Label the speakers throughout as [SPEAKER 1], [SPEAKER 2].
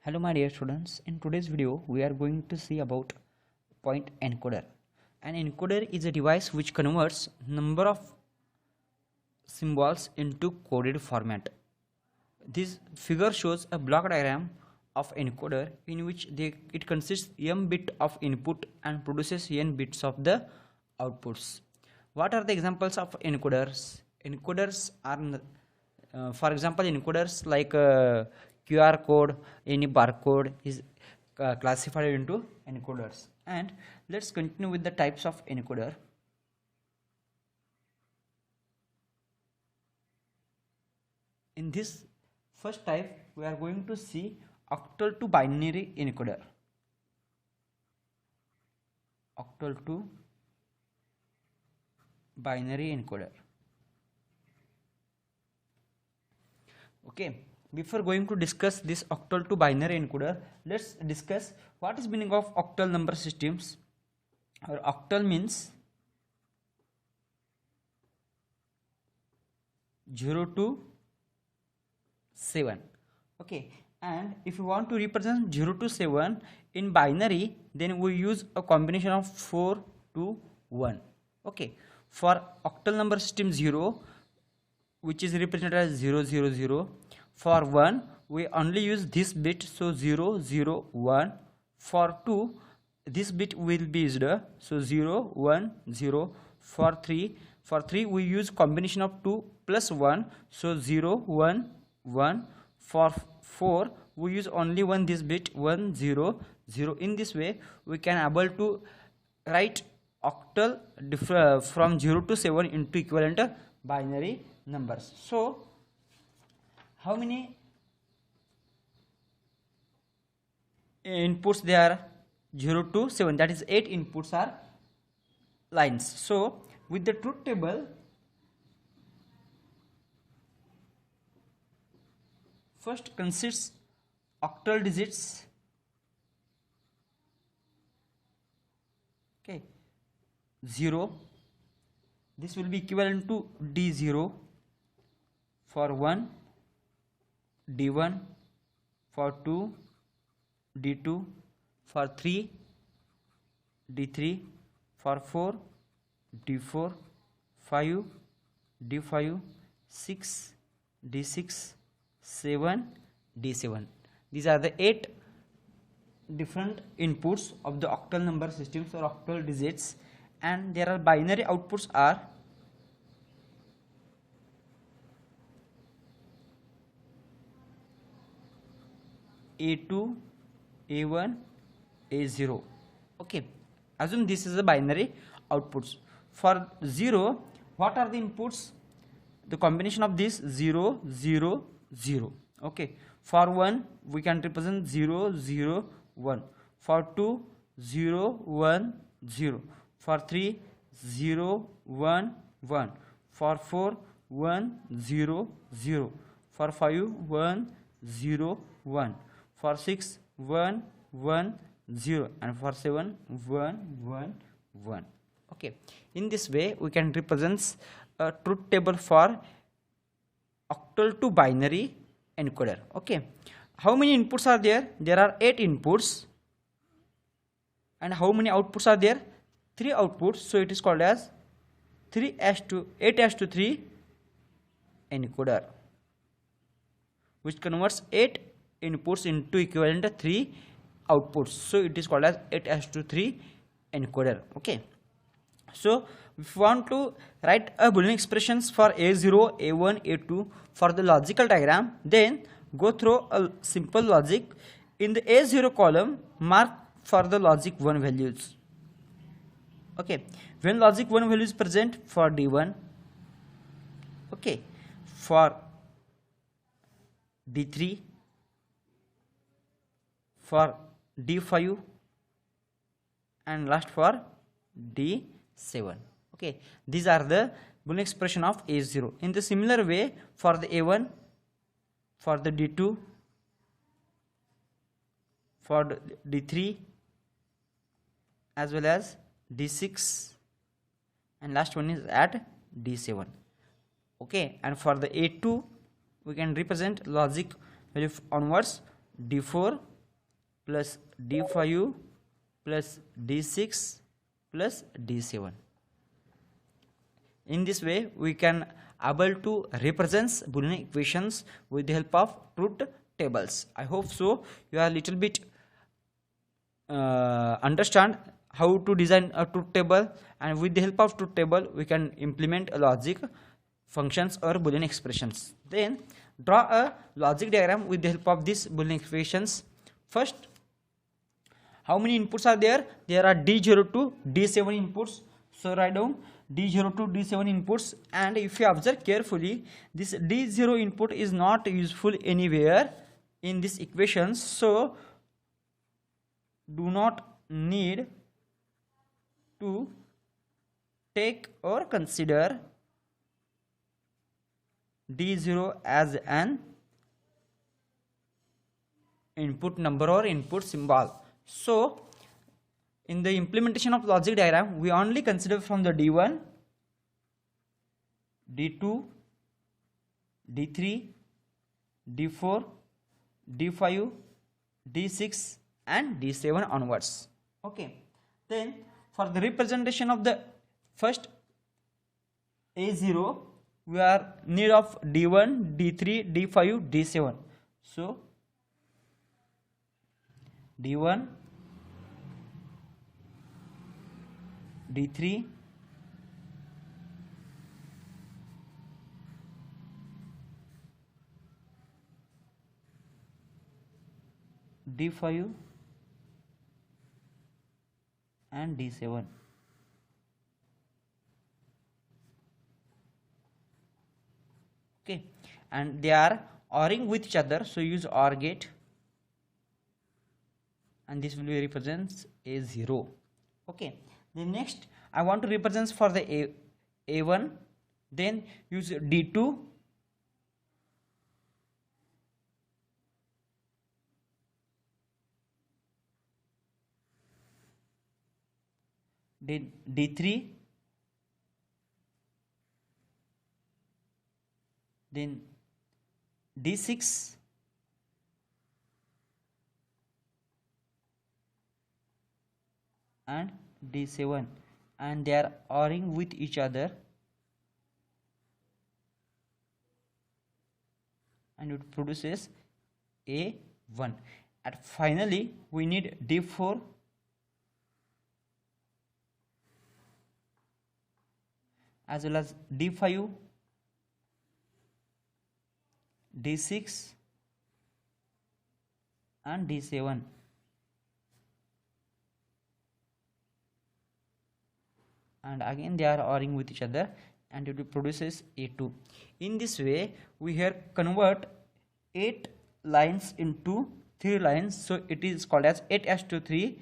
[SPEAKER 1] Hello my dear students, in today's video we are going to see about point encoder. An encoder is a device which converts number of symbols into coded format. This figure shows a block diagram of encoder in which it consists m bit of input and produces n bits of the outputs. What are the examples of encoders? Encoders are, for example, encoders like QR code, any barcode is classified into encoders. And let's continue with the types of encoder. In this first type, we are going to see octal to binary encoder. Octal to binary encoder. Okay, before going to discuss this octal to binary encoder, let's discuss what is meaning of octal number systems. Or octal means 0 to 7. Okay, and if you want to represent 0 to 7 in binary, then we use a combination of 4 to 1. Okay, for octal number system 0, which is represented as 0 0 0. For 1 we only use this bit, so 0 0 1. For 2 this bit will be used, so 0 1 0. For 3 we use combination of 2 plus 1, so 0 1 1. For 4 we use only this bit, 1 0 0. In this way we can able to write octal from 0 to 7 into equivalent binary numbers. So how many inputs there are? 0 to 7, that is 8 inputs are lines. So with the truth table, first consists octal digits. Okay, 0, this will be equivalent to D0. For 1 D1, for 2 D2, for 3 D3, for 4 D4, 5 D5, 6 D6, 7 D7. These are the 8 different inputs of the octal number systems or octal digits, and there are binary outputs are A2, A1, A0. Okay, assume this is the binary outputs. For 0, what are the inputs? The combination of this 0 0 0. Okay, for 1 we can represent 0 0 1. For 2 0 1 0. For 3 0 1 1. For 4 1 0 0. For 5 1 0 1. For 6 1 1 0, and for 7 1 1 1. Okay, in this way we can represent a truth table for octal to binary encoder. Okay, how many inputs are there? There are 8 inputs. And how many outputs are there? 3 outputs, so it is called as 8:3 encoder, which converts 8 inputs into equivalent 3 outputs, so it is called as 8:3 encoder. Okay, so if you want to write a Boolean expressions for A0, A1, A2 for the logical diagram, then go through a simple logic. In the A0 column, mark for the logic 1 values. Okay, when logic 1 value is present, for D1. Okay, for D3, for D5, and last for D7. Okay, these are the Boolean expression of A0. In the similar way, for the A1, for the D2, for the D3, as well as D6, and last one is at D7. Okay, and for the A2 we can represent logic value onwards D4, plus D5 plus D6 plus D7. In this way we can able to represent Boolean equations with the help of truth tables. I hope so you are little bit understand how to design a truth table, and with the help of truth table we can implement a logic functions or Boolean expressions. Then draw a logic diagram with the help of these Boolean expressions. First, how many inputs are there? There are D0 to D7 inputs. So write down D0 to D7 inputs, and if you observe carefully, this D0 input is not useful anywhere in this equation, so do not need to take or consider D0 as an input number or input symbol. So in the implementation of logic diagram, we only consider from the D1, D2, D3, D4, D5, D6 and D7 onwards. Okay. Then for the representation of the first A0, we are need of D1, D3, D5, D7. So D1, D3, D5 and D7. Okay, and they are ORing with each other, so use OR gate, and this will be represents A0. Okay, the next I want to represent for the A1, then use D2, D3, then D6, and D7, and they are ORing with each other, and it produces A1. And finally we need D4, as well as D5, D6 and D7. And again they are ORing with each other, and it produces A2. In this way we here convert 8 lines into 3 lines, so it is called as 8:3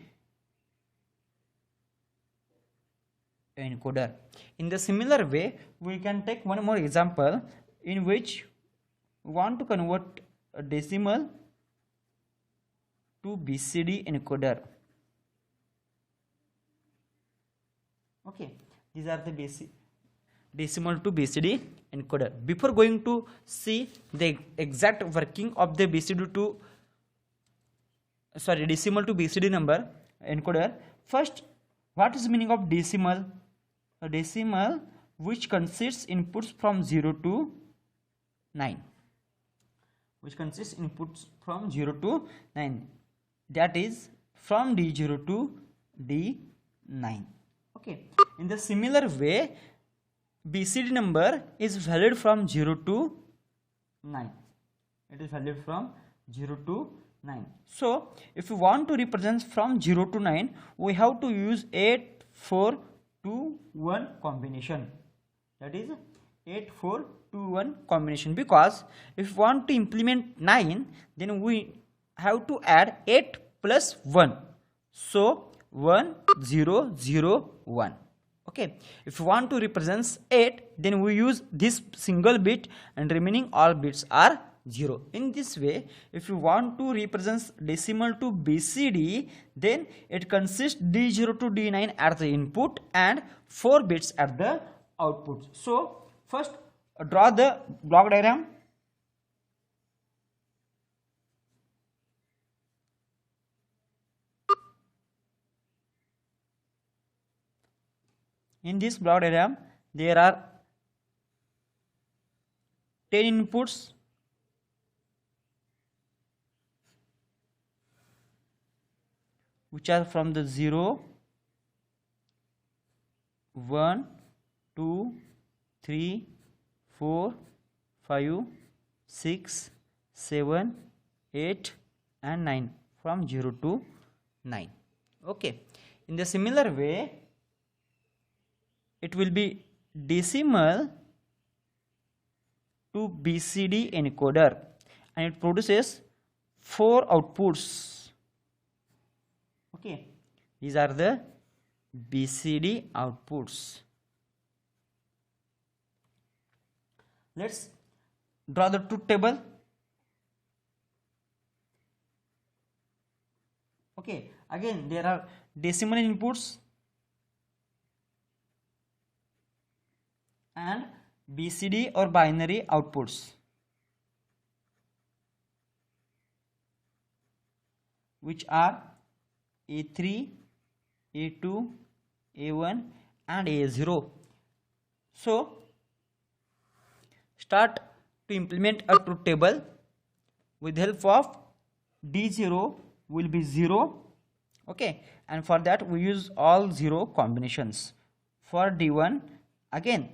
[SPEAKER 1] encoder. In the similar way we can take one more example in which we want to convert a decimal to BCD encoder. Okay, these are the basic decimal to BCD encoder. Before going to see the exact working of the BCD to decimal to BCD number encoder, first, what is the meaning of decimal? A decimal which consists inputs from 0 to 9, which consists inputs from 0 to 9, that is from D0 to D9. Okay, in the similar way BCD number is valid from 0 to 9. It is valid from 0 to 9. So if we want to represent from 0 to 9, we have to use 8, 4, 2, 1 combination. That is 8, 4, 2, 1 combination, because if we want to implement 9, then we have to add 8 plus 1. So 1, 0, 0, 1. Okay, if you want to represent 8, then we use this single bit and remaining all bits are 0. In this way, if you want to represent decimal to BCD, then it consists D0 to D9 at the input and 4 bits at the output. So first draw the block diagram. In this block diagram there are 10 inputs which are from the 0, 1, 2, 3, 4, 5, 6, 7, 8 and 9, from 0 to 9. Okay, in the similar way it will be decimal to BCD encoder and it produces 4 outputs. Okay, these are the BCD outputs. Let's draw the truth table. Okay, again there are decimal inputs and BCD or binary outputs. Which are A3, A2, A1 and A0. So start to implement a truth table. With the help of D0 will be 0. Okay, and for that we use all 0 combinations. For D1 again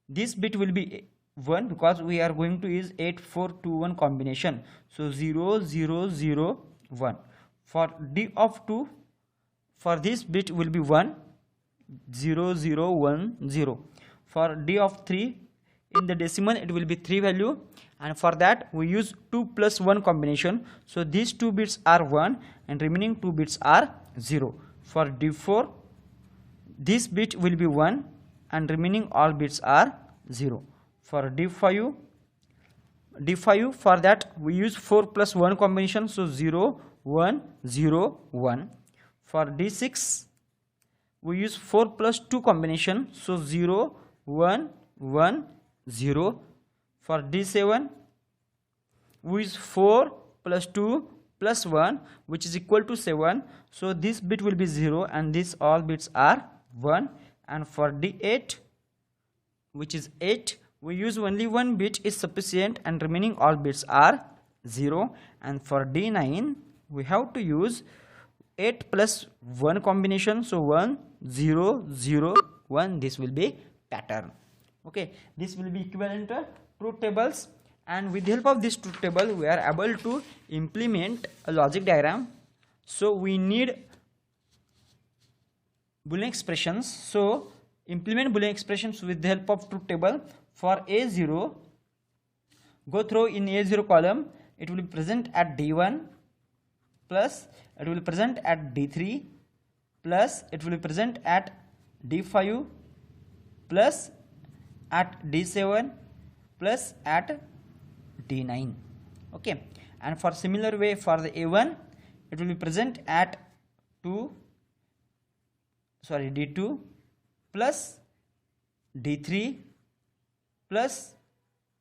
[SPEAKER 1] this bit will be 1 because we are going to use 8421 combination. So 0 0 0 1. For D of 2 for this bit will be 1 0 0 1 0. For D of 3 in the decimal it will be 3 value, and for that we use 2 plus 1 combination. So these 2 bits are 1 and remaining 2 bits are 0. For D4 this bit will be 1 and remaining all bits are 0. For D5 for that we use 4 plus 1 combination, so 0 1 0 1. For D6 we use 4 plus 2 combination, so 0 1 1 0. For D7 we use 4 plus 2 plus 1 which is equal to 7, so this bit will be 0 and these all bits are 1. And for D8 which is 8 we use only one bit is sufficient and remaining all bits are 0. And for D9 we have to use 8 plus 1 combination, so 1 0 0 1. This will be pattern. Okay, this will be equivalent to truth tables, and with the help of this truth table we are able to implement a logic diagram. So we need Boolean expressions, so implement Boolean expressions with the help of truth table. For A0 go through in A0 column, it will be present at D1 plus it will be present at D3 plus it will be present at D5 plus at D7 plus at D9. Okay, and for similar way for the A1 it will be present at D2 plus D3 plus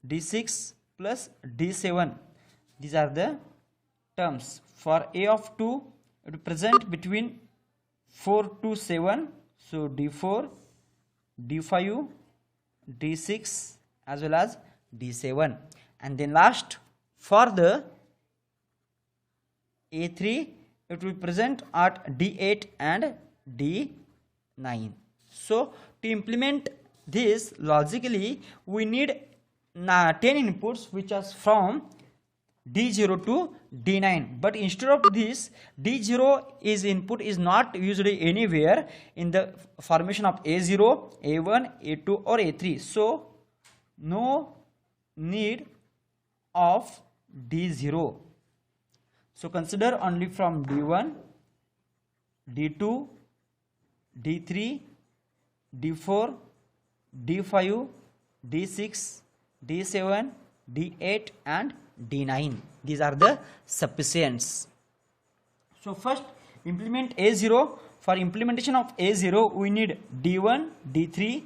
[SPEAKER 1] D6 plus D7. These are the terms. For A of 2 it will present between 4 to 7, so D4 D5 D6 as well as D7. And then last for the A3 it will present at D8 and D9. So to implement this logically we need 10 inputs which are from D0 to D9, but instead of this D0 is input is not usually anywhere in the formation of A0, A1, A2 or A3, so no need of D0. So consider only from D1, D2, D3, D4, D5, D6, D7, D8 and D9. These are the sufficients. So first implement A0. For implementation of A0 we need D1, D3,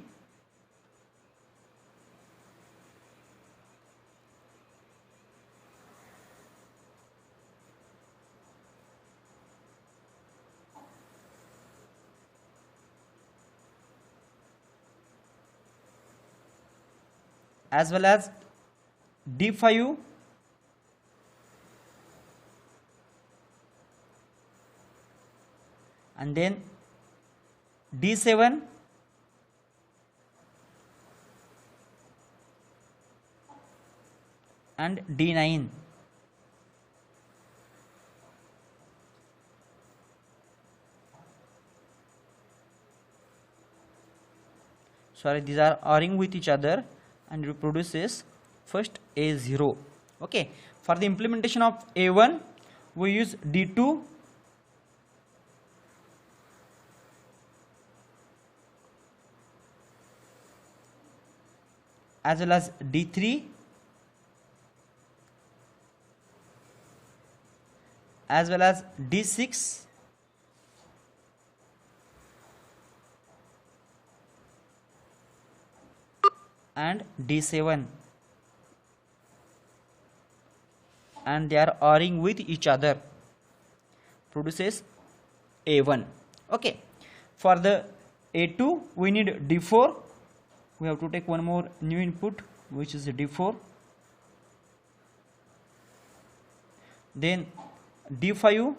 [SPEAKER 1] as well as D5 and then D7 and D9. Sorry, these are ORing with each other and reproduces first A0. Okay, for the implementation of A1 we use D2 as well as D3 as well as D6 and D7, and they are ORing with each other, produces A1. Okay, for the A2 we need D4. We have to take one more new input, which is D4, then D5,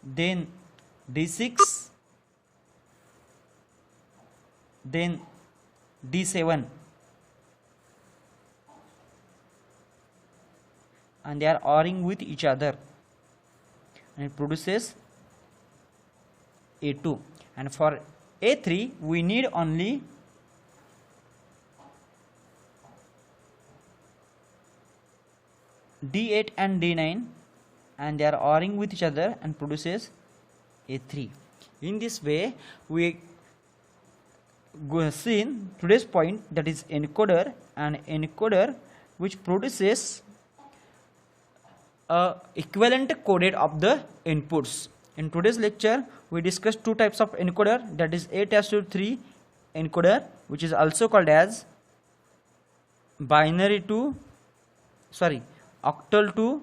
[SPEAKER 1] then D6, then D7, and they are ORing with each other and it produces A2. And for A3 we need only D8 and D9, and they are ORing with each other and produces A3. In this way we go see in today's point, that is encoder, and encoder which produces a equivalent coded of the inputs. In today's lecture we discussed two types of encoder, that is 8:3 encoder, which is also called as binary to octal to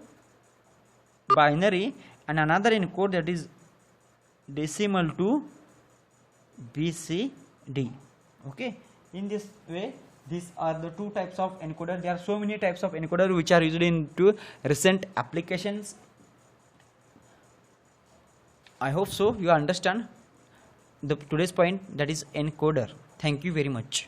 [SPEAKER 1] binary, and another encode that is decimal to BCD. Okay, in this way these are the two types of encoder. There are so many types of encoder which are used into recent applications. I hope so you understand the today's point, that is encoder. Thank you very much.